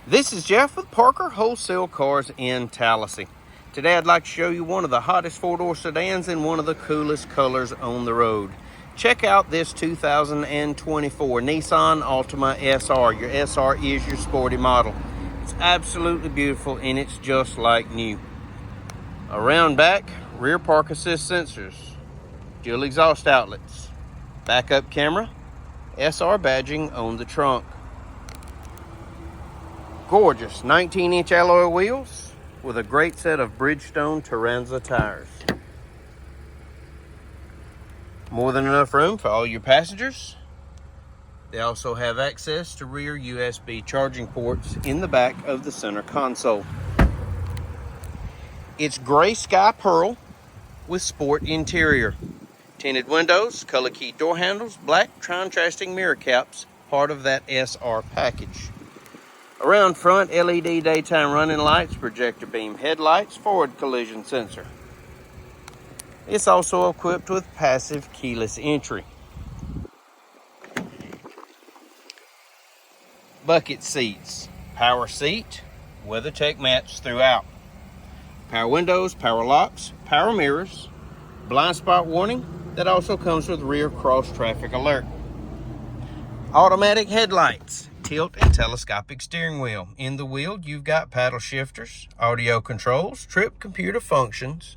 This is Jeff with Parker Wholesale Cars in Tallassee. Today I'd like to show you one of the hottest four-door sedans in one of the coolest colors on the road. Check out this 2024 Nissan Altima SR. Your SR is your sporty model. It's absolutely beautiful and it's just like new. Around back, rear park assist sensors, dual exhaust outlets, backup camera, SR badging on the trunk. Gorgeous 19-inch alloy wheels with a great set of Bridgestone Turanza tires. More than enough room for all your passengers. They also have access to rear USB charging ports in the back of the center console. It's gray sky pearl with sport interior. Tinted windows, color key door handles, black contrasting mirror caps, part of that SR package. Around front, LED daytime running lights, projector beam headlights, forward collision sensor. It's also equipped with passive keyless entry. Bucket seats, power seat, WeatherTech mats throughout. Power windows, power locks, power mirrors, blind spot warning that also comes with rear cross traffic alert. Automatic headlights, tilt and telescopic steering wheel. In the wheel, you've got paddle shifters, audio controls, trip computer functions,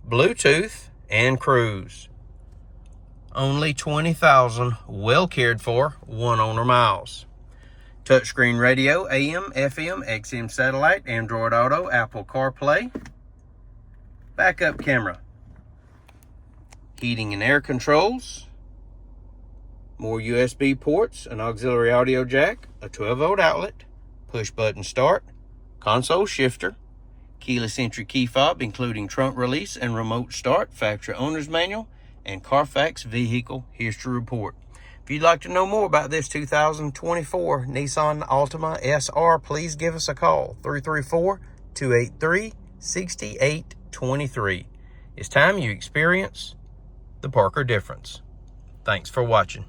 Bluetooth, and cruise. Only 20,000 well cared for, one owner miles. Touchscreen radio, AM, FM, XM satellite, Android Auto, Apple CarPlay. Backup camera. Heating and air controls. More USB ports, an auxiliary audio jack, a 12-volt outlet, push button start, console shifter, keyless entry key fob including trunk release and remote start, factory owner's manual, and Carfax vehicle history report. If you'd like to know more about this 2024 Nissan Altima SR, please give us a call, 334-283-6823. It's time you experience the Parker difference. Thanks for watching.